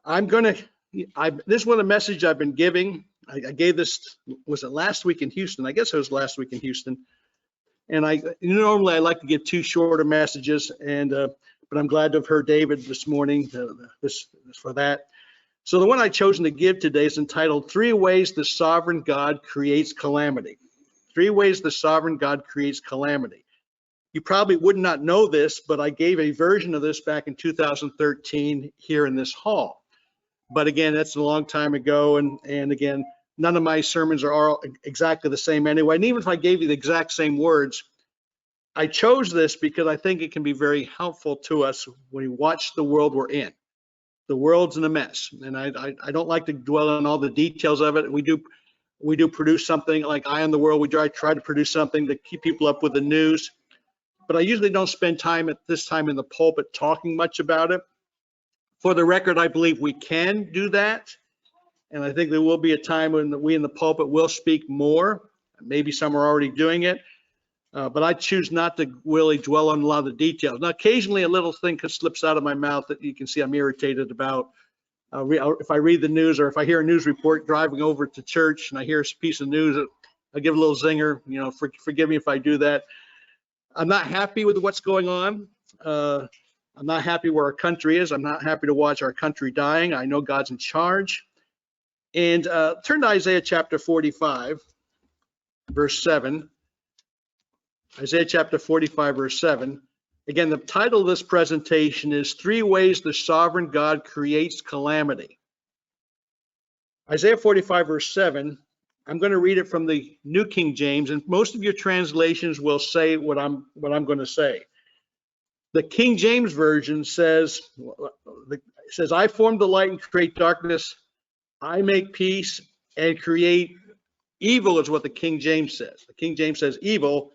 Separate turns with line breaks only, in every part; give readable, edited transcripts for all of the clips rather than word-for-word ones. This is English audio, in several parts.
This is one of the messages I've been giving. I gave this, was it last week in Houston? I guess it was last week in Houston. And normally I like to give 2 shorter messages, but I'm glad to have heard David this morning for that. So the one I've chosen to give today is entitled 3 Ways the Sovereign God Creates Calamity. 3 ways the sovereign God creates calamity. You probably would not know this, but I gave a version of this back in 2013 here in this hall. But again, that's a long time ago, and again, none of my sermons are all exactly the same anyway. And even if I gave you the exact same words, I chose this because I think it can be very helpful to us when we watch the world we're in. The world's in a mess, and I don't like to dwell on all the details of it. We do produce something like Eye on the World. We try to produce something to keep people up with the news, but I usually don't spend time at this time in the pulpit talking much about it. For the record, I believe we can do that, and I think there will be a time when we in the pulpit will speak more. Maybe some are already doing it, but I choose not to really dwell on a lot of the details. Now, occasionally a little thing slips out of my mouth that you can see I'm irritated about. If I read the news or if I hear a news report driving over to church and I hear a piece of news, I give a little zinger. Forgive me if I do that. I'm not happy with what's going on. I'm not happy where our country is. I'm not happy to watch our country dying. I know God's in charge. And turn to Isaiah chapter 45, verse 7. Isaiah chapter 45, verse 7. Again, the title of this presentation is 3 Ways the Sovereign God Creates Calamity. Isaiah 45, verse 7, I'm going to read it from the New King James, and most of your translations will say what I'm going to say. The King James Version says, I form the light and create darkness. I make peace and create evil, is what the King James says. The King James says evil.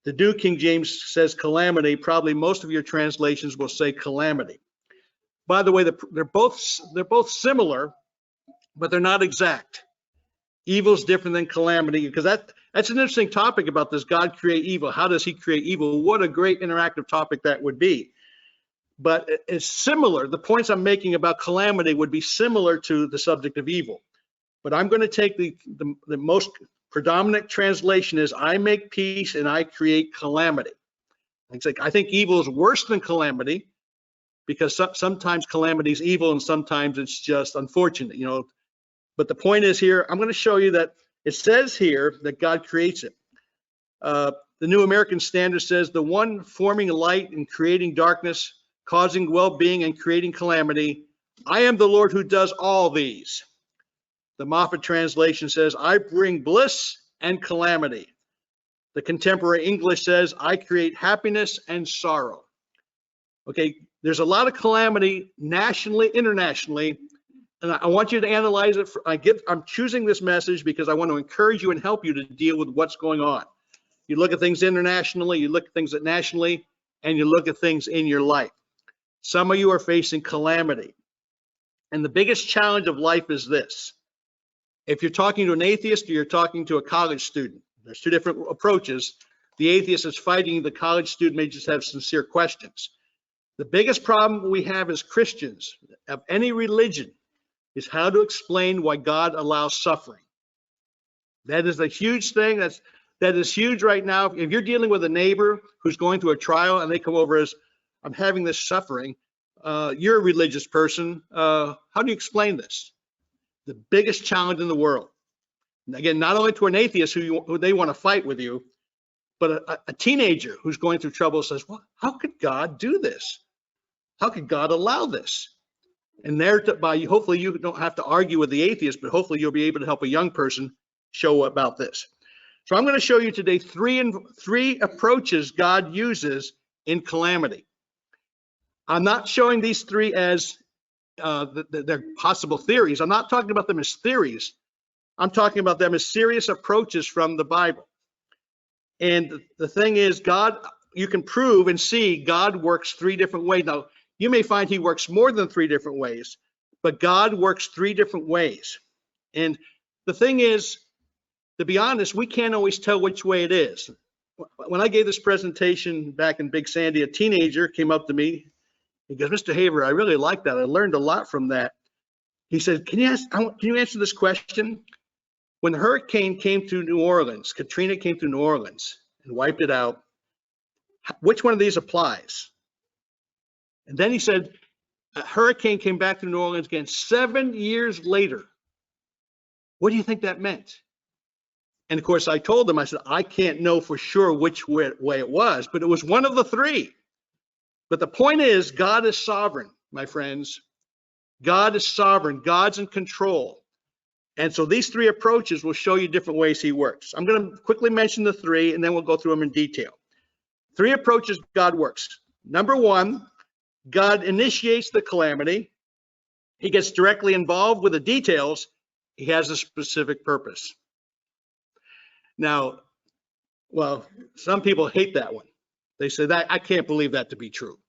The New King James says calamity. Probably most of your translations will say calamity. By the way, they're both similar, but they're not exact. Evil is different than calamity, because that's an interesting topic about this God create evil. How does he create evil? What a great interactive topic that would be. But it's similar. The points I'm making about calamity would be similar to the subject of evil. But I'm going to take the most predominant translation is I make peace and I create calamity. It's like, I think evil is worse than calamity, because sometimes calamity is evil and sometimes it's just unfortunate, But the point is here, I'm going to show you that it says here that God creates it. The New American Standard says the one forming light and creating darkness, causing well-being and creating calamity. I am the Lord who does all these. The Moffat translation says, I bring bliss and calamity. The Contemporary English says, I create happiness and sorrow. Okay, there's a lot of calamity nationally, internationally, and I want you to analyze it. I'm choosing this message because I want to encourage you and help you to deal with what's going on. You look at things internationally, you look at things nationally, and you look at things in your life. Some of you are facing calamity. And the biggest challenge of life is this. If you're talking to an atheist or you're talking to a college student, there's 2 different approaches. The atheist is fighting, the college student may just have sincere questions. The biggest problem we have as Christians of any religion is how to explain why God allows suffering. That is a huge thing. That is huge right now. If you're dealing with a neighbor who's going through a trial and they come over as, I'm having this suffering, you're a religious person. How do you explain this? The biggest challenge in the world. And again, not only to an atheist who they want to fight with you, but a teenager who's going through trouble says, well, how could God do this? How could God allow this? And thereby, hopefully you don't have to argue with the atheist, but hopefully you'll be able to help a young person show about this. So I'm going to show you today three approaches God uses in calamity. I'm not showing these 3 as they're possible theories. I'm not talking about them as theories. I'm talking about them as serious approaches from the Bible. And the thing is, God, you can prove and see God works 3 different ways. Now, you may find he works more than 3 different ways, but God works 3 different ways. And the thing is, to be honest, we can't always tell which way it is. When I gave this presentation back in Big Sandy, a teenager came up to me. He goes, Mr. Havir, I really like that. I learned a lot from that. He said, can you answer this question? When the hurricane came through New Orleans, Katrina came through New Orleans and wiped it out, which one of these applies? And then he said, a hurricane came back through New Orleans again 7 years later. What do you think that meant? And of course, I told him, I said, I can't know for sure which way it was, but it was one of the three. But the point is, God is sovereign, my friends. God is sovereign. God's in control. And so these three approaches will show you different ways he works. I'm going to quickly mention the three, and then we'll go through them in detail. Three approaches God works. Number one, God initiates the calamity. He gets directly involved with the details. He has a specific purpose. Now, well, some people hate that one. They say that I can't believe that to be true.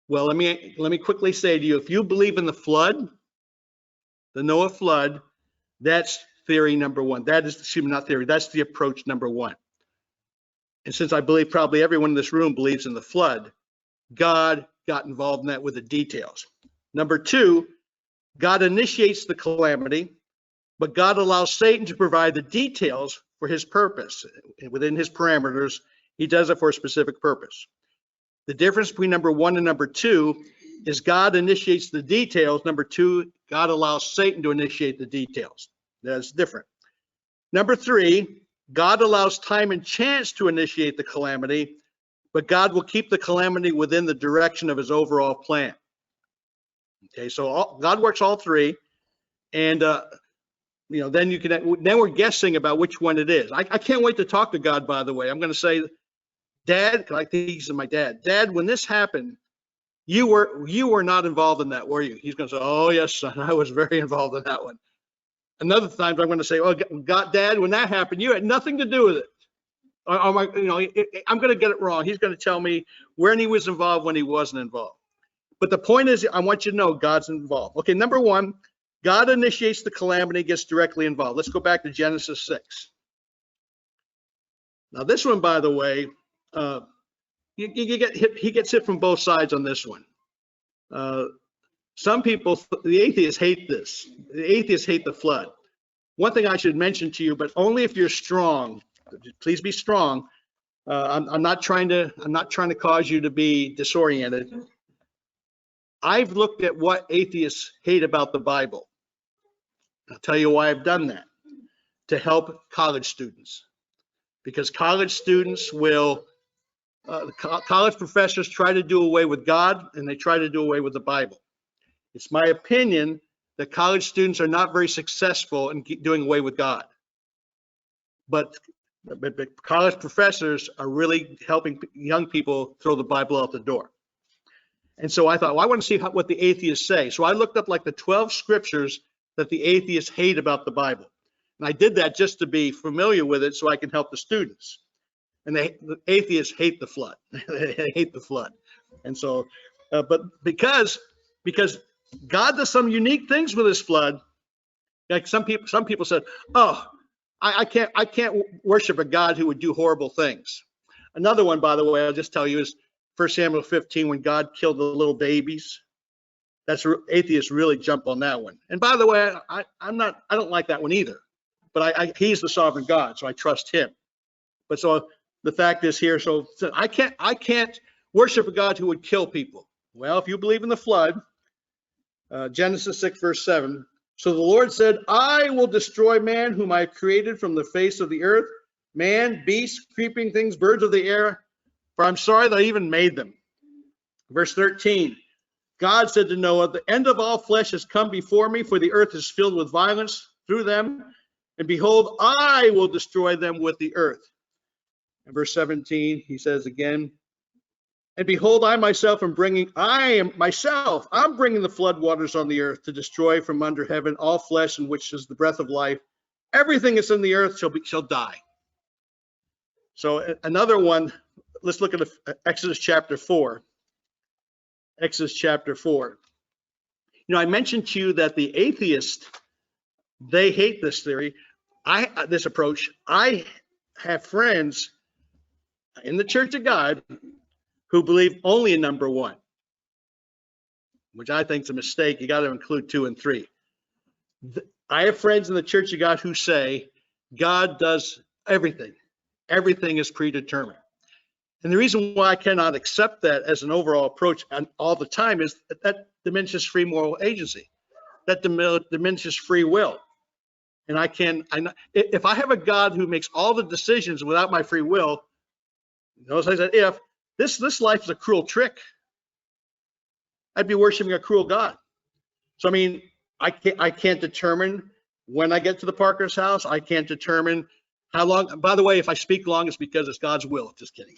Well, let me quickly say to you, if you believe in the flood, the Noah flood, that's theory number one. That is, excuse me, not theory, that's the approach number one. And since I believe probably everyone in this room believes in the flood, God got involved in that with the details. Number two, God initiates the calamity, but God allows Satan to provide the details for his purpose. Within his parameters, he does it for a specific purpose. The difference between number one and number two is God initiates the details. Number two, God allows Satan to initiate the details. That's different. Number three, God allows time and chance to initiate the calamity, but God will keep the calamity within the direction of his overall plan. Okay, so God works all three, and then we're guessing about which one it is. I can't wait to talk to God, by the way. I'm going to say, Dad, I think he's my dad. Dad, when this happened, you were not involved in that, were you? He's going to say, oh, yes, son, I was very involved in that one. Another time I'm going to say, oh, God, Dad, when that happened, you had nothing to do with it. I'm going to get it wrong. He's going to tell me when he was involved, when he wasn't involved. But the point is, I want you to know God's involved. Okay, number one, God initiates the calamity, gets directly involved. Let's go back to Genesis 6. Now, this one, by the way, he gets hit from both sides on this one. Some people, the atheists hate this. The atheists hate the flood. One thing I should mention to you, but only if you're strong. Please be strong. I'm not trying to cause you to be disoriented. I've looked at what atheists hate about the Bible. I'll tell you why I've done that. To help college students. Because college students will, college professors try to do away with God, and they try to do away with the Bible. It's my opinion that college students are not very successful in doing away with God. But college professors are really helping young people throw the Bible out the door. And so I thought, well, I want to see what the atheists say. So I looked up like the 12 scriptures that the atheists hate about the Bible. And I did that just to be familiar with it so I can help the students. And the atheists hate the flood. They hate the flood. And so, but because God does some unique things with this flood, like some people said, oh, I can't worship a God who would do horrible things. Another one, by the way, I'll just tell you, is 1 Samuel 15, when God killed the little babies. That's atheists really jump on that one. And by the way, I don't like that one either. But he's the sovereign God, so I trust him. But so the fact is here, so I can't worship a God who would kill people. Well, if you believe in the flood, Genesis 6, verse 7. So the Lord said, I will destroy man whom I have created from the face of the earth, man, beasts, creeping things, birds of the air, for I'm sorry that I even made them. Verse 13, God said to Noah, the end of all flesh has come before me, for the earth is filled with violence through them. And behold, I will destroy them with the earth. And verse 17, he says again, and behold, I'm bringing the flood waters on the earth to destroy from under heaven all flesh in which is the breath of life. Everything that's in the earth shall die. So another one, let's look at Exodus chapter 4. Exodus chapter 4. You know, I mentioned to you that the atheists, they hate this theory, this approach. I have friends in the Church of God who believe only in number one. which I think is a mistake. You got to include 2 and 3. I have friends in the Church of God who say God does everything. Everything is predetermined. And the reason why I cannot accept that as an overall approach all the time is that diminishes free moral agency. That diminishes free will. And if I have a God who makes all the decisions without my free will, notice I said if, this life is a cruel trick. I'd be worshiping a cruel God. So, I mean, I can't determine when I get to the Parker's house. I can't determine how long. By the way, if I speak long, it's because it's God's will. Just kidding.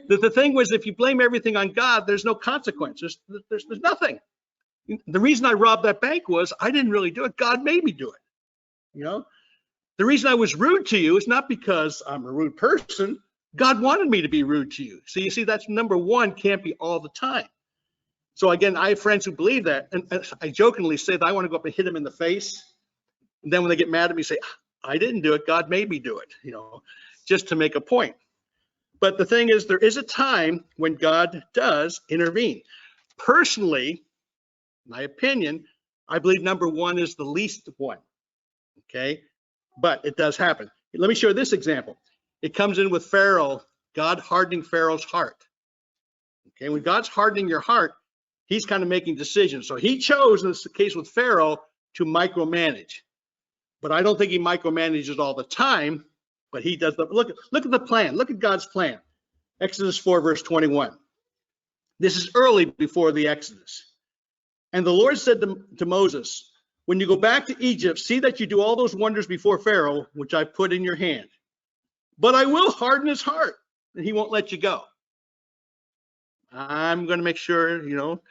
The thing was, if you blame everything on God, there's no consequence. There's nothing. The reason I robbed that bank was I didn't really do it. God made me do it. You know, the reason I was rude to you is not because I'm a rude person. God wanted me to be rude to you. So you see, that's number one, can't be all the time. So again, I have friends who believe that, and I jokingly say that I want to go up and hit them in the face. And then when they get mad at me, say, I didn't do it, God made me do it, you know, just to make a point. But the thing is, there is a time when God does intervene. Personally, my opinion, I believe number one is the least one, okay? But it does happen. Let me show you this example. It comes in with Pharaoh, God hardening Pharaoh's heart. Okay, when God's hardening your heart, he's kind of making decisions. So he chose, in this case with Pharaoh, to micromanage. But I don't think he micromanages all the time, but he does. Look at the plan. Look at God's plan. Exodus 4, verse 21. This is early before the Exodus. And the Lord said to Moses, when you go back to Egypt, see that you do all those wonders before Pharaoh, which I put in your hand. But I will harden his heart, and he won't let you go. I'm going to make sure, you know,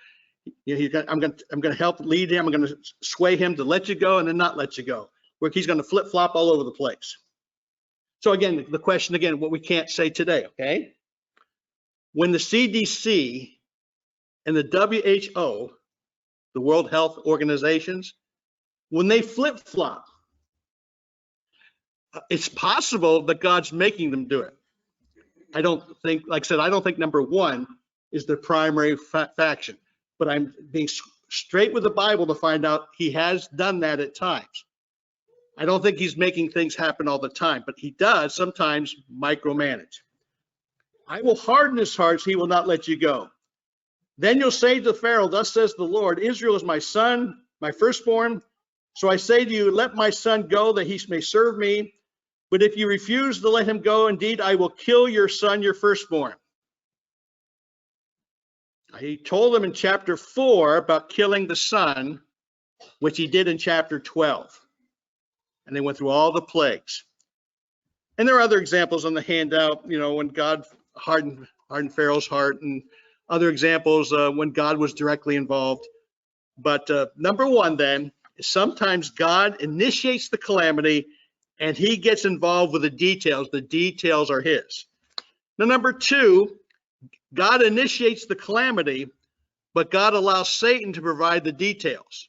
I'm going to help lead him. I'm going to sway him to let you go and then not let you go. Where he's going to flip flop all over the place. So again, the question again, what we can't say today, okay? When the CDC and the WHO, the World Health Organizations, when they flip flop, it's possible that God's making them do it. I don't think, like I said, I don't think number one is the primary faction, but I'm being straight with the Bible to find out he has done that at times. I don't think he's making things happen all the time, but he does sometimes micromanage. I will harden his heart, so he will not let you go. Then you'll say to Pharaoh, thus says the Lord, Israel is my son, my firstborn. So I say to you, let my son go that he may serve me. But if you refuse to let him go, indeed, I will kill your son, your firstborn. He told them in chapter 4 about killing the son, which he did in chapter 12. And they went through all the plagues. And there are other examples on the handout, you know, when God hardened Pharaoh's heart, and other examples when God was directly involved. But number one then, is sometimes God initiates the calamity and he gets involved with the details. The details are his. Now, number two, God initiates the calamity, but God allows Satan to provide the details.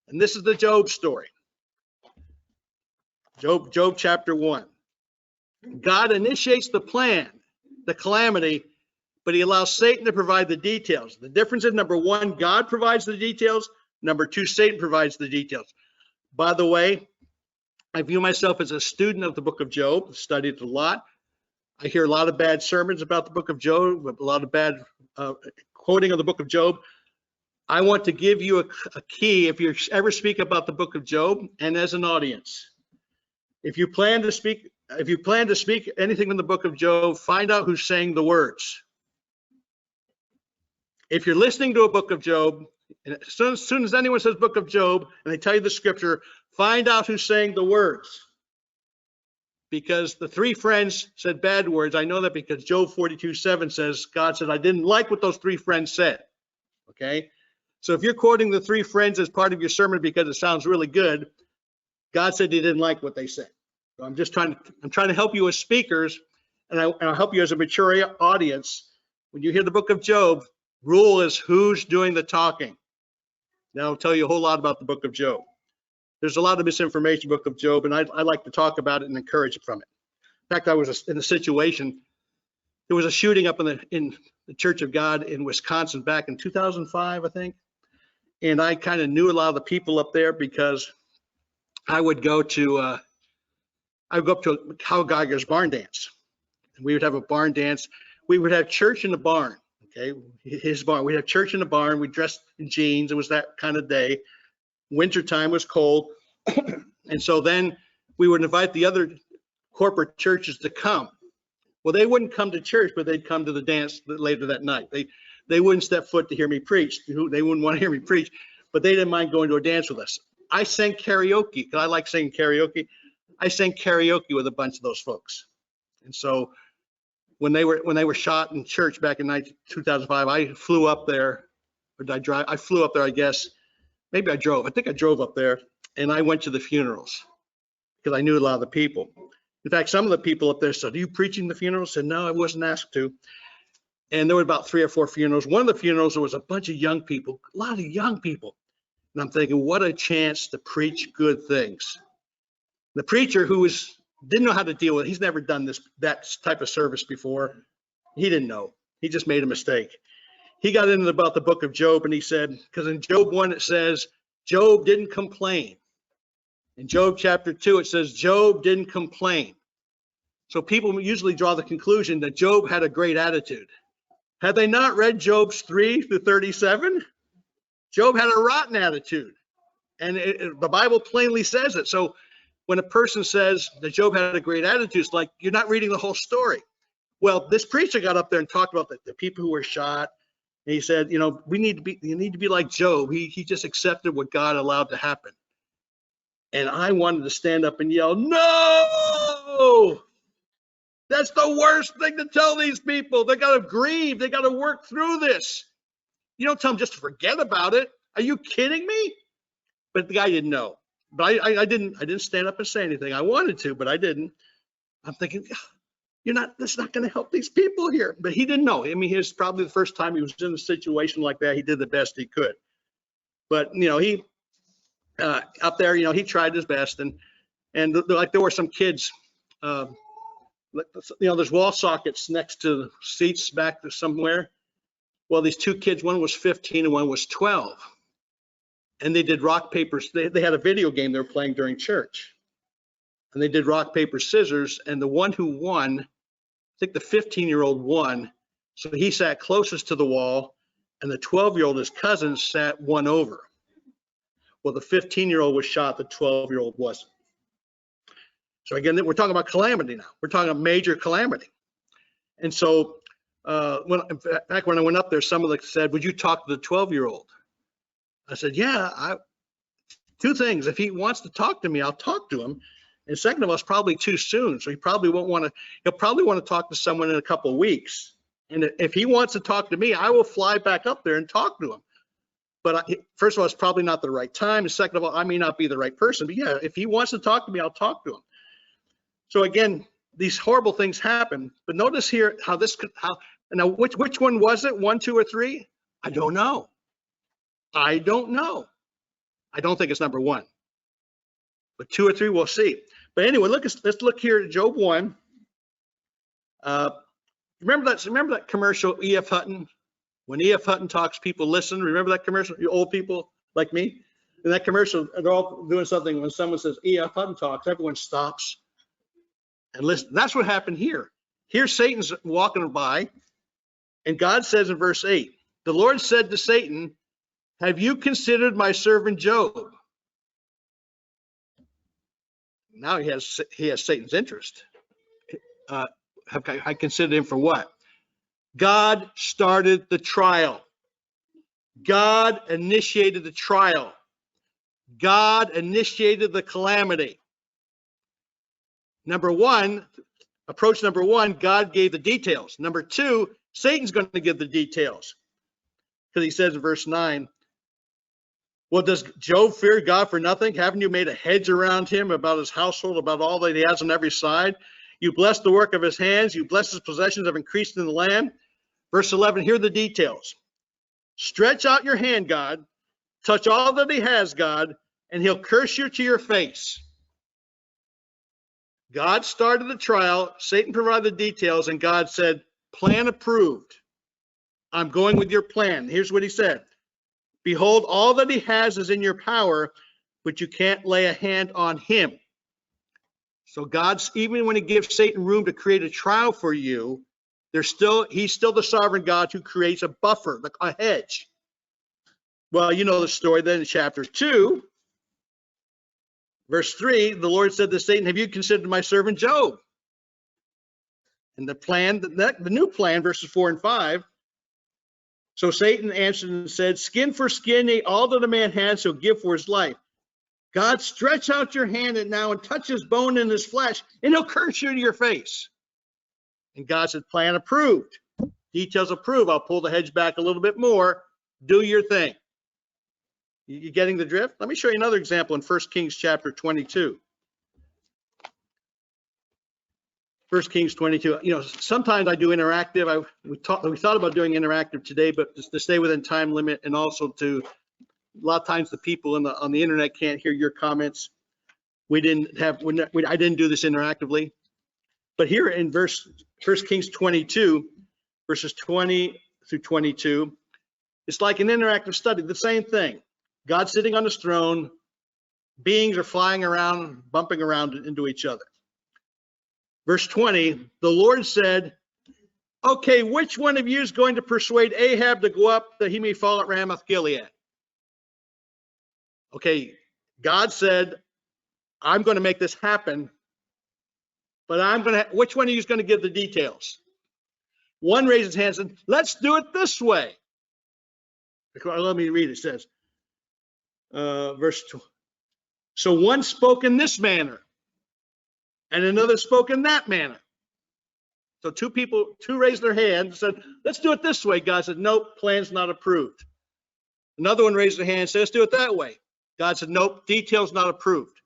And this is the Job story. Job chapter 1. God initiates the plan, the calamity, but he allows Satan to provide the details. The difference is, number one, God provides the details. Number two, Satan provides the details. By the way, I view myself as a student of the book of Job. I've studied it a lot. I hear a lot of bad sermons about the book of Job, a lot of bad quoting of the book of Job. I want to give you a key if you ever speak about the book of Job, and as an audience. If you plan to speak anything from the book of Job, find out who's saying the words. If you're listening to a book of Job, and as soon as anyone says book of Job and they tell you the scripture, find out who's saying the words. Because the three friends said bad words. I know that because Job 42:7 says, God said, I didn't like what those three friends said. Okay? So if you're quoting the three friends as part of your sermon because it sounds really good, God said he didn't like what they said. So I'm trying to help you as speakers, and I'll help you as a mature audience. When you hear the book of Job, rule is who's doing the talking. That'll tell you a whole lot about the book of Job. There's a lot of misinformation in the book of Job, and I like to talk about it and encourage from it. In fact, I was in a situation. There was a shooting up in the Church of God in Wisconsin back in 2005, I think. And I kind of knew a lot of the people up there because I would go to up to Hal Geiger's barn dance. And we would have a barn dance. We would have church in the barn. Okay, his barn. We'd have church in the barn. We dressed in jeans. It was that kind of day. Wintertime was cold. And so then we would invite the other corporate churches to come. Well, they wouldn't come to church, but they'd come to the dance later that night. They wouldn't step foot to hear me preach. They wouldn't want to hear me preach, but they didn't mind going to a dance with us. I sang karaoke because I like singing karaoke. I sang karaoke with a bunch of those folks. And so when they were shot in church back in 2005, I flew up there, or did I drive? I flew up there, I guess. Maybe I drove. I think I drove up there, and I went to the funerals because I knew a lot of the people. In fact, some of the people up there said, "Are you preaching the funerals?" I said, "No, I wasn't asked to." And there were about 3 or 4 funerals. One of the funerals, there was a bunch of young people, a lot of young people. And I'm thinking, what a chance to preach good things. The preacher didn't know how to deal with it. He's never done that type of service before. He didn't know. He just made a mistake. He got into about the book of Job, and he said, because in Job 1 it says, Job didn't complain. In Job chapter 2 it says, Job didn't complain. So people usually draw the conclusion that Job had a great attitude. Had they not read Job's 3 through 37? Job had a rotten attitude. And the Bible plainly says it. So when a person says that Job had a great attitude, it's like you're not reading the whole story. Well, this preacher got up there and talked about the people who were shot. And he said, you need to be like Job. He just accepted what God allowed to happen. And I wanted to stand up and yell, no! That's the worst thing to tell these people. They got to grieve. They got to work through this. You don't tell them just to forget about it. Are you kidding me? But the guy didn't know. But I didn't stand up and say anything. I wanted to, but I didn't. I'm thinking, that's not going to help these people here. But he didn't know. I mean, it's probably the first time he was in a situation like that. He did the best he could. But, he up there, he tried his best. And like there were some kids, there's wall sockets next to the seats back to somewhere. Well, these 2 kids, one was 15 and one was 12. And they did rock, paper. They had a video game they were playing during church. And they did rock, paper, scissors. And the one who won, I think the 15-year-old won. So he sat closest to the wall. And the 12-year-old, his cousin, sat one over. Well, the 15-year-old was shot. The 12-year-old wasn't. So again, we're talking about calamity now. We're talking about major calamity. And so when I went up there, some of them said, would you talk to the 12-year-old? I said, yeah, 2 things. If he wants to talk to me, I'll talk to him. And second of all, it's probably too soon. So he'll probably want to talk to someone in a couple of weeks. And if he wants to talk to me, I will fly back up there and talk to him. But first of all, it's probably not the right time. And second of all, I may not be the right person. But yeah, if he wants to talk to me, I'll talk to him. So again, these horrible things happen. But notice here now which one was it? 1, 2, or 3? I don't know. I don't think it's number 1. But 2 or 3, we'll see. But anyway, let's look here at Job 1. Remember that commercial, E.F. Hutton? When E.F. Hutton talks, people listen. Remember that commercial? You old people like me? In that commercial, they're all doing something. When someone says E.F. Hutton talks, everyone stops and listen. That's what happened here. Here Satan's walking by, and God says in verse 8, the Lord said to Satan, have you considered my servant Job? Now he has Satan's interest. Have I considered him for what? God started the trial. God initiated the trial. God initiated the calamity. Approach number one, God gave the details. Number 2, Satan's going to give the details. Because he says in verse 9, well, does Job fear God for nothing? Haven't you made a hedge around him, about his household, about all that he has on every side? You bless the work of his hands. You bless his possessions have increased in the land. Verse 11, here are the details. Stretch out your hand, God. Touch all that he has, God, and he'll curse you to your face. God started the trial. Satan provided the details, and God said, plan approved. I'm going with your plan. Here's what he said. Behold, all that he has is in your power, but you can't lay a hand on him. So God's, even when he gives Satan room to create a trial for you, he's still the sovereign God who creates a buffer, a hedge. Well, you know the story then in chapter 2, verse 3, the Lord said to Satan, have you considered my servant Job? And the plan, the new plan, verses 4 and 5. So Satan answered and said, skin for skin, all that a man has, he'll give for his life. God, stretch out your hand now and touch his bone and his flesh, and he'll curse you to your face. And God said, plan approved. Details approved. I'll pull the hedge back a little bit more. Do your thing. You getting the drift? Let me show you another example in 1 Kings chapter 22. 1 Kings 22. You know, sometimes I do interactive. We thought about doing interactive today, but just to stay within time limit, and also to, a lot of times the people on the internet can't hear your comments. I didn't do this interactively. But here in 1 Kings 22, verses 20 through 22, it's like an interactive study, the same thing. God's sitting on his throne, beings are flying around, bumping around into each other. Verse 20, the Lord said, okay, which one of you is going to persuade Ahab to go up that he may fall at Ramoth Gilead? Okay, God said, I'm going to make this happen, but which one of you is going to give the details? One raised his hand and said, let's do it this way. Let me read it. It says, verse 2. So one spoke in this manner, and another spoke in that manner. So two raised their hands and said, let's do it this way. God said, nope, plan's not approved. Another one raised their hand and said, let's do it that way. God said, nope, details not approved.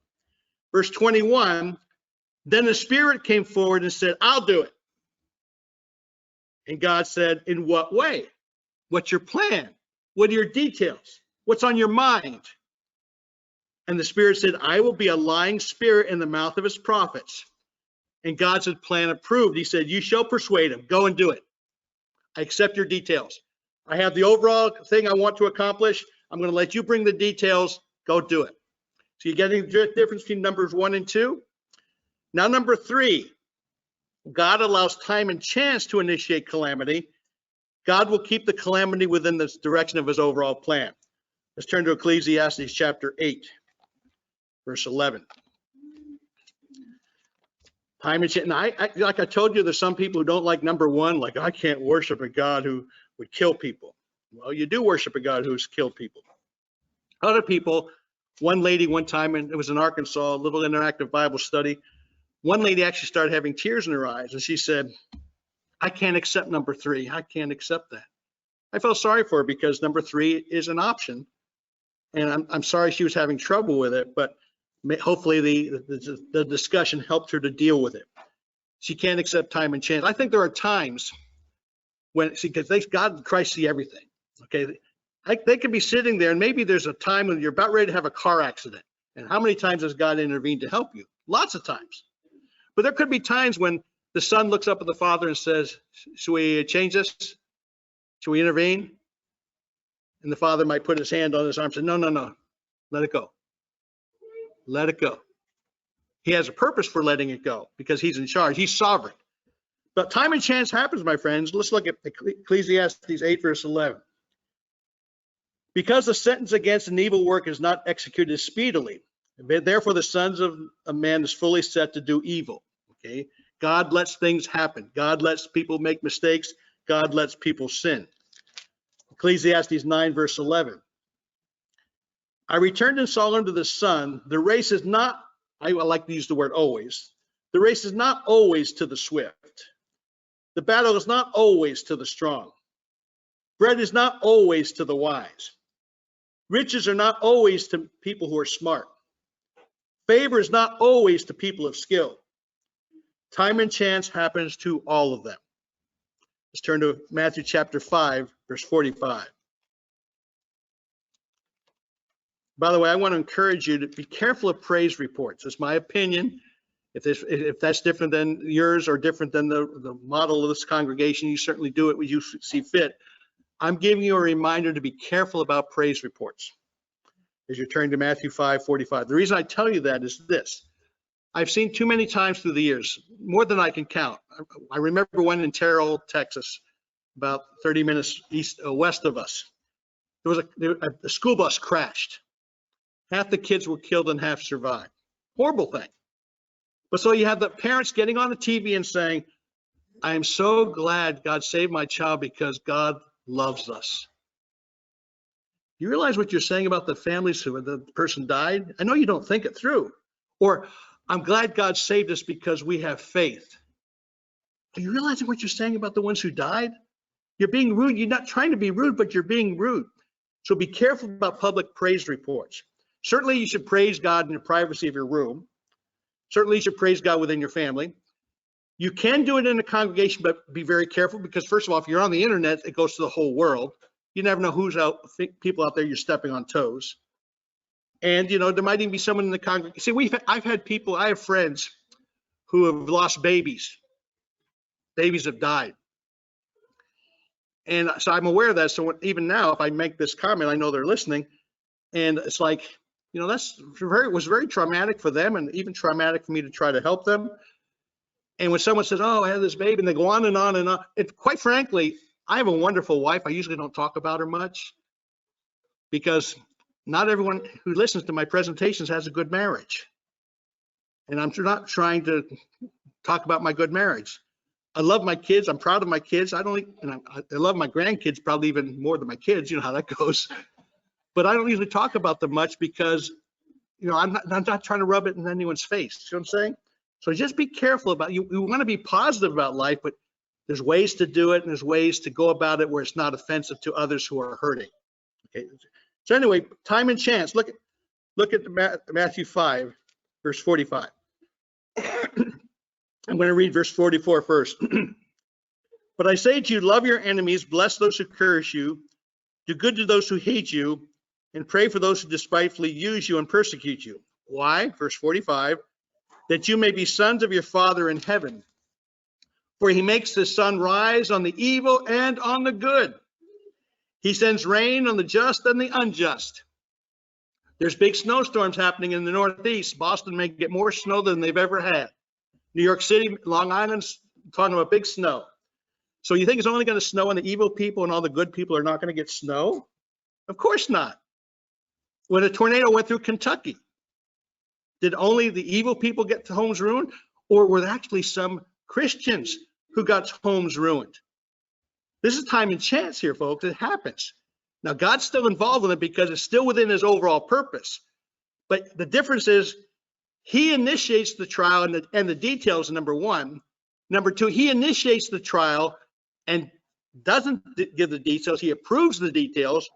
Verse 21, then the Spirit came forward and said, I'll do it. And God said, in what way? What's your plan? What are your details? What's on your mind? And the Spirit said, I will be a lying spirit in the mouth of his prophets. And God said, plan approved. He said, you shall persuade him. Go and do it. I accept your details. I have the overall thing I want to accomplish. I'm going to let you bring the details. Go do it. So you're getting the difference between numbers 1 and 2. Now, number 3, God allows time and chance to initiate calamity. God will keep the calamity within the direction of his overall plan. Let's turn to Ecclesiastes chapter 8, verse 11. Time and chance. Like I told you, there's some people who don't like number 1, like I can't worship a God who would kill people. Well, you do worship a God who's killed people. Other people, one lady one time, and it was in Arkansas, a little interactive Bible study, one lady actually started having tears in her eyes, and she said, I can't accept number 3. I can't accept that. I felt sorry for her because number 3 is an option, and I'm sorry she was having trouble with it, but hopefully the discussion helped her to deal with it. She can't accept time and chance. I think there are times when, because God and Christ see everything, okay? They could be sitting there, and maybe there's a time when you're about ready to have a car accident. And how many times has God intervened to help you? Lots of times. But there could be times when the son looks up at the father and says, should we change this? Should we intervene? And the father might put his hand on his arm and say, no, let it go. Let it go. He has a purpose for letting it go because he's in charge. He's sovereign. But time and chance happens, my friends. Let's look at Ecclesiastes 8, verse 11. Because the sentence against an evil work is not executed speedily, therefore the sons of a man is fully set to do evil. Okay, God lets things happen. God lets people make mistakes. God lets people sin. Ecclesiastes 9, verse 11. I returned and saw under the sun, the race is not, I like to use the word always, the race is not always to the swift. The battle is not always to the strong. Bread is not always to the wise. Riches are not always to people who are smart. Favor is not always to people of skill. Time and chance happens to all of them. Let's turn to Matthew chapter 5, verse 45. By the way, I want to encourage you to be careful of praise reports. It's my opinion. If that's different than yours or different than the model of this congregation, you certainly do it when you see fit. I'm giving you a reminder to be careful about praise reports as you're turning to Matthew 5:45. The reason I tell you that is this. I've seen too many times through the years, more than I can count. I remember one in Terrell, Texas, about 30 minutes west of us. There was a school bus crashed. Half the kids were killed and half survived. Horrible thing. But so you have the parents getting on the TV and saying, I am so glad God saved my child because God loves us. You realize what you're saying about the families who the person died? I know you don't think it through. Or, I'm glad God saved us because we have faith. Are you realizing what you're saying about the ones who died? You're being rude. You're not trying to be rude, but you're being rude. So be careful about public praise reports. Certainly you should praise God in the privacy of your room. Certainly you should praise God within your family. You can do it in a congregation, but be very careful because first of all, if you're on the internet, it goes to the whole world. You never know who's out, people out there, you're stepping on toes. And, you know, there might even be someone in the congregation. See, I have friends who have lost babies. Babies have died. And so I'm aware of that. So even now, if I make this comment, I know they're listening. And it's like, you know, it was very traumatic for them and even traumatic for me to try to help them. And when someone says, oh, I had this baby, and they go on and on and on. Quite frankly, I have a wonderful wife. I usually don't talk about her much because not everyone who listens to my presentations has a good marriage. And I'm not trying to talk about my good marriage. I love my kids. I'm proud of my kids. I love my grandkids probably even more than my kids. You know how that goes. But I don't usually talk about them much because, you know, I'm not trying to rub it in anyone's face. You know what I'm saying? So just be careful about you. You want to be positive about life, but there's ways to do it and there's ways to go about it where it's not offensive to others who are hurting. Okay. So anyway, time and chance. Look at Matthew 5, verse 45. I'm going to read verse 44 first. But I say to you, love your enemies, bless those who curse you, do good to those who hate you, and pray for those who despitefully use you and persecute you. Why? Verse 45, that you may be sons of your Father in heaven. For he makes the sun rise on the evil and on the good. He sends rain on the just and the unjust. There's big snowstorms happening in the Northeast. Boston may get more snow than they've ever had. New York City, Long Island's talking about big snow. So you think it's only going to snow and the evil people and all the good people are not going to get snow? Of course not. When a tornado went through Kentucky, did only the evil people get homes ruined? Or were there actually some Christians who got homes ruined? This is time and chance here, folks. It happens. Now, God's still involved in it because it's still within his overall purpose. But the difference is he initiates the trial and the details, number one. Number two, he initiates the trial and doesn't give the details. He approves the details.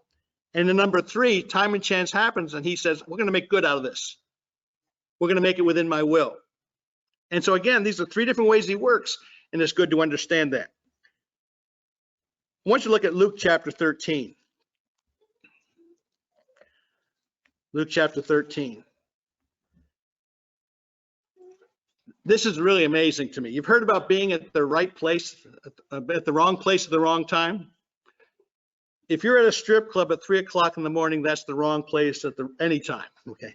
And then number three, time and chance happens, and he says, we're going to make good out of this. We're going to make it within my will. And so again, these are three different ways he works, and it's good to understand that. I want you to look at Luke chapter 13. Luke chapter 13. This is really amazing to me. You've heard about being at the right place, at the wrong place at the wrong time. If you're at a strip club at 3 o'clock in the morning, that's the wrong place at any time. Okay.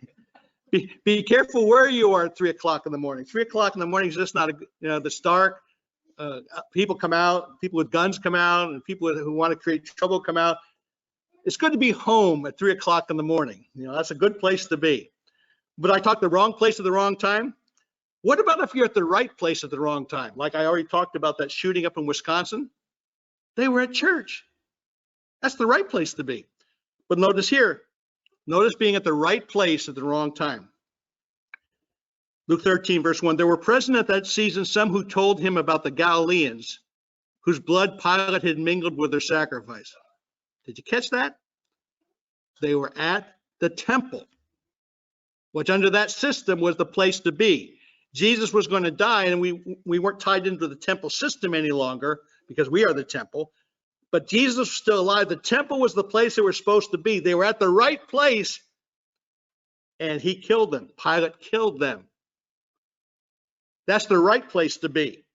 Be careful where you are at 3 o'clock in the morning. 3 o'clock in the morning is just not it's dark. People come out, people with guns come out, and people who want to create trouble come out. It's good to be home at 3 o'clock in the morning. You know, that's a good place to be. But I talked the wrong place at the wrong time. What about if you're at the right place at the wrong time? Like I already talked about that shooting up in Wisconsin. They were at church. That's the right place to be. But notice here, notice being at the right place at the wrong time. Luke 13, verse 1, there were present at that season some who told him about the Galileans, whose blood Pilate had mingled with their sacrifice. Did you catch that? They were at the temple, which under that system was the place to be. Jesus was going to die, and we weren't tied into the temple system any longer because we are the temple. But Jesus was still alive. The temple was the place they were supposed to be. They were at the right place, and he killed them. Pilate killed them. That's the right place to be.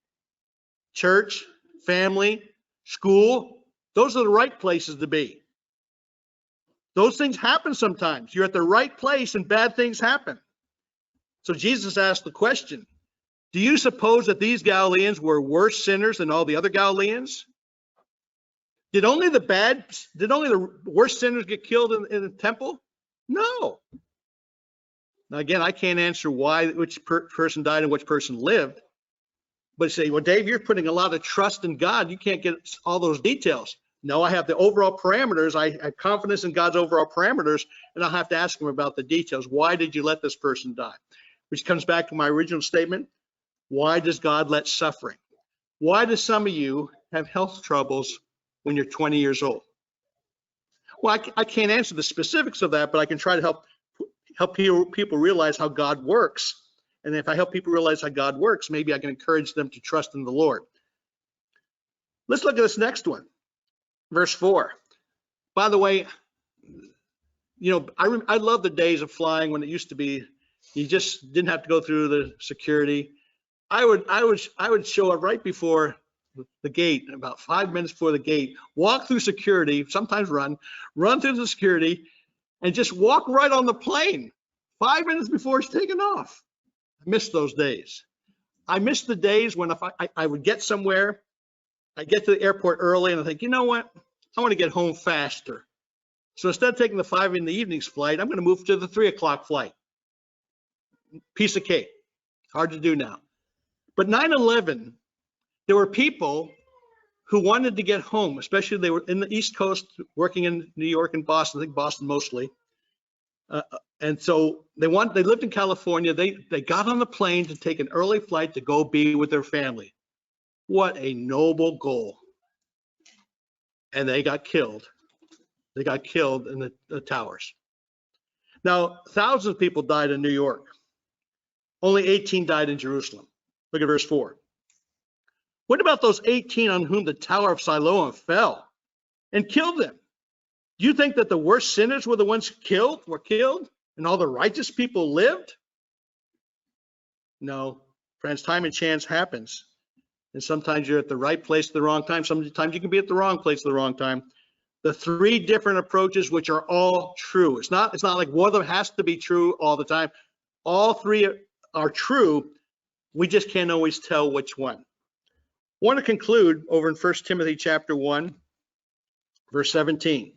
Church, family, school, Those are the right places to be. Those things happen sometimes. You're at the right place and bad things happen. So Jesus asked the question, do you suppose that these Galileans were worse sinners than all the other Galileans? Did only the worst sinners get killed in the temple? No. Now, again, I can't answer which person died and which person lived. But you say, well, Dave, you're putting a lot of trust in God. You can't get all those details. No, I have the overall parameters. I have confidence in God's overall parameters, and I'll have to ask him about the details. Why did you let this person die? Which comes back to my original statement. Why does God let suffering? Why do some of you have health troubles when you're 20 years old? Well, I can't answer the specifics of that, but I can try to help people realize how God works. And if I help people realize how God works, maybe I can encourage them to trust in the Lord. Let's look at this next one. Verse 4. By the way, I love the days of flying when it used to be you just didn't have to go through the security. I would show up right before the gate, about 5 minutes before the gate, walk through security, sometimes run through the security, and just walk right on the plane 5 minutes before it's taken off. I miss those days. I miss the days when if I would get somewhere, I get to the airport early and I think, you know what? I want to get home faster. So instead of taking the 5 in the evenings flight, I'm going to move to the 3 o'clock flight. Piece of cake. Hard to do now. But 9/11, there were people who wanted to get home, especially they were in the East Coast, working in New York and Boston, I think Boston mostly. And so they lived in California. They got on the plane to take an early flight to go be with their family. What a noble goal. And they got killed. They got killed in the towers. Now, thousands of people died in New York. Only 18 died in Jerusalem. Look at verse 4. What about those 18 on whom the Tower of Siloam fell and killed them? Do you think that the worst sinners were the ones were killed, and all the righteous people lived? No, friends, time and chance happens. And sometimes you're at the right place at the wrong time. Sometimes you can be at the wrong place at the wrong time. The three different approaches, which are all true. It's not like one of them has to be true all the time. All three are true. We just can't always tell which one. I want to conclude over in 1 Timothy chapter 1, verse 17.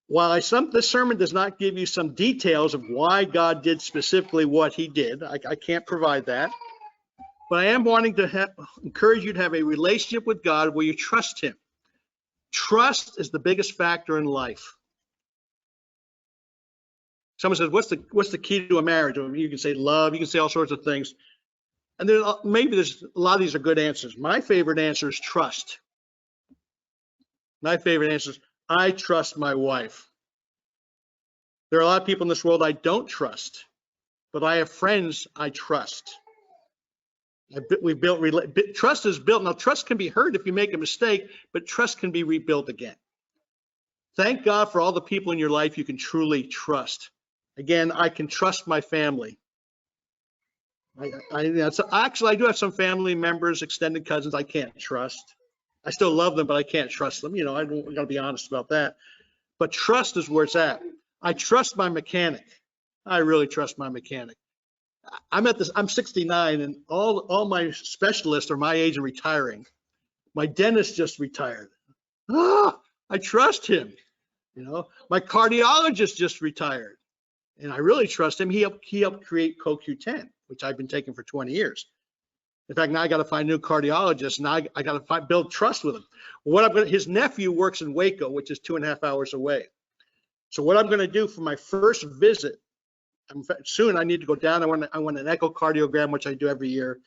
While this sermon does not give you some details of why God did specifically what he did, I can't provide that, but I am wanting to encourage you to have a relationship with God where you trust him. Trust is the biggest factor in life. Someone says, what's the key to a marriage? You can say love, you can say all sorts of things. And maybe there's a lot of these are good answers. My favorite answer is trust. My favorite answer is I trust my wife. There are a lot of people in this world I don't trust, but I have friends I trust. Trust is built. Now, trust can be hurt if you make a mistake, but trust can be rebuilt again. Thank God for all the people in your life you can truly trust. Again, I can trust my family. Actually, I do have some family members, extended cousins I can't trust. I still love them, but I can't trust them. I got to be honest about that. But trust is where it's at. I trust my mechanic. I really trust my mechanic. I'm 69, and all my specialists are my age and retiring. My dentist just retired. I trust him. My cardiologist just retired, and I really trust him. He helped create CoQ10, which I've been taking for 20 years. In fact, now I got to find a new cardiologist. Now I got to build trust with him. His nephew works in Waco, which is 2.5 hours away. So what I'm going to do for my first visit, soon I need to go down. I want an echocardiogram, which I do every year.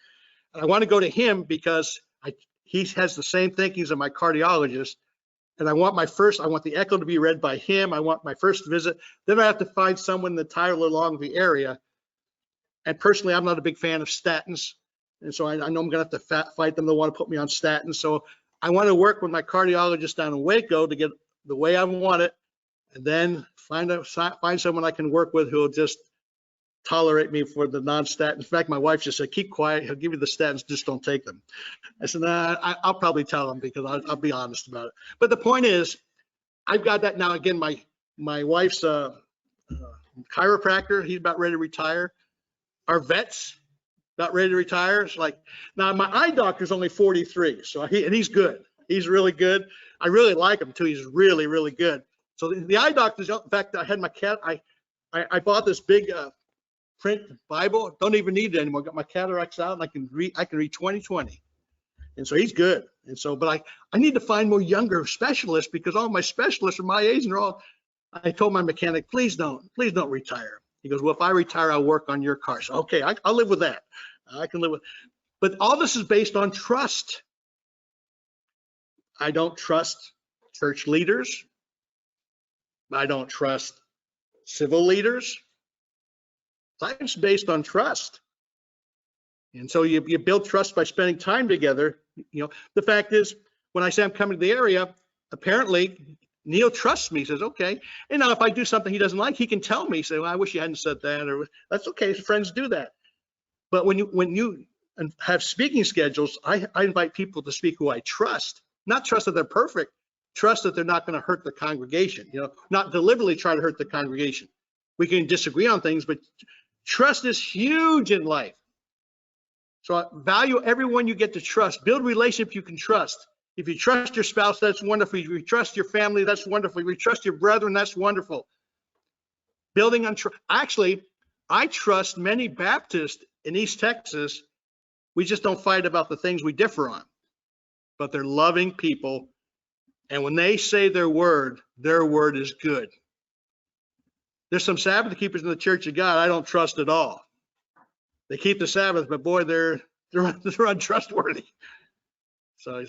And I want to go to him because he has the same thinking as my cardiologist. And I want the echo to be read by him. I want my first visit. Then I have to find someone in the Tyler Longview area. And personally, I'm not a big fan of statins. And so I know I'm going to have to fight them. They want to put me on statins. So I want to work with my cardiologist down in Waco to get the way I want it. And then find someone I can work with who will just tolerate me for the non-statin. In fact, my wife just said, keep quiet. He'll give you the statins, just don't take them. I said, nah, I'll probably tell him because I'll be honest about it. But the point is, I've got that now. Again, my wife's chiropractor, he's about ready to retire. Our vet's about ready to retire. It's like, now my eye doctor's only 43, so he's good. He's really good. I really like him too. He's really, really good. So the eye doctor's, in fact, I had my cat, I bought this big print Bible. Don't even need it anymore. Got my cataracts out and I can read 20/20. And so he's good. And so, but I need to find more younger specialists because all my specialists are my age and they're all, I told my mechanic, please don't retire. He goes, well, if I retire, I'll work on your car. So, okay, I'll live with that. I can live with, but all this is based on trust. I don't trust church leaders. I don't trust civil leaders. It's based on trust. And so you build trust by spending time together. You know, the fact is, when I say I'm coming to the area, apparently Neil trusts me. He says, okay. And now if I do something he doesn't like, he can tell me, say, well, I wish you hadn't said that, or that's okay. Friends do that. But when you have speaking schedules, I invite people to speak who I trust, not trust that they're perfect, trust that they're not going to hurt the congregation, you know, not deliberately try to hurt the congregation. We can disagree on things, but trust is huge in life. So I value everyone you get to trust. Build relationships you can trust. If you trust your spouse, that's wonderful. If you trust your family, that's wonderful. If you trust your brethren, that's wonderful. Building on trust. Actually, I trust many Baptists in East Texas. We just don't fight about the things we differ on. But they're loving people. And when they say their word is good. There's some Sabbath keepers in the Church of God I don't trust at all. They keep the Sabbath, but boy, they're untrustworthy. So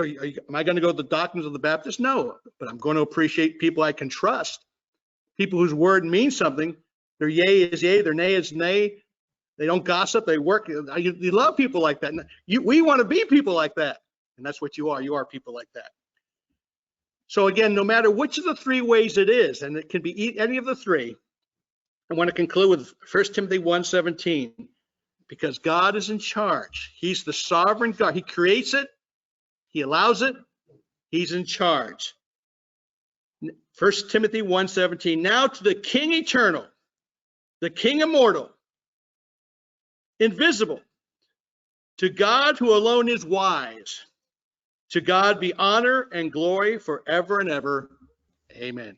am I going to go with the doctrines of the Baptists? No, but I'm going to appreciate people I can trust. People whose word means something. Their yea is yea, their nay is nay. They don't gossip. They work. You love people like that. We want to be people like that, and that's what you are. You are people like that. So again, no matter which of the three ways it is, and it can be any of the three, I want to conclude with 1 Timothy 1:17, because God is in charge. He's the sovereign God. He creates it. He allows it. He's in charge. 1 Timothy 1:17, now to the King eternal, the King immortal, invisible, to God who alone is wise, to God be honor and glory forever and ever. Amen.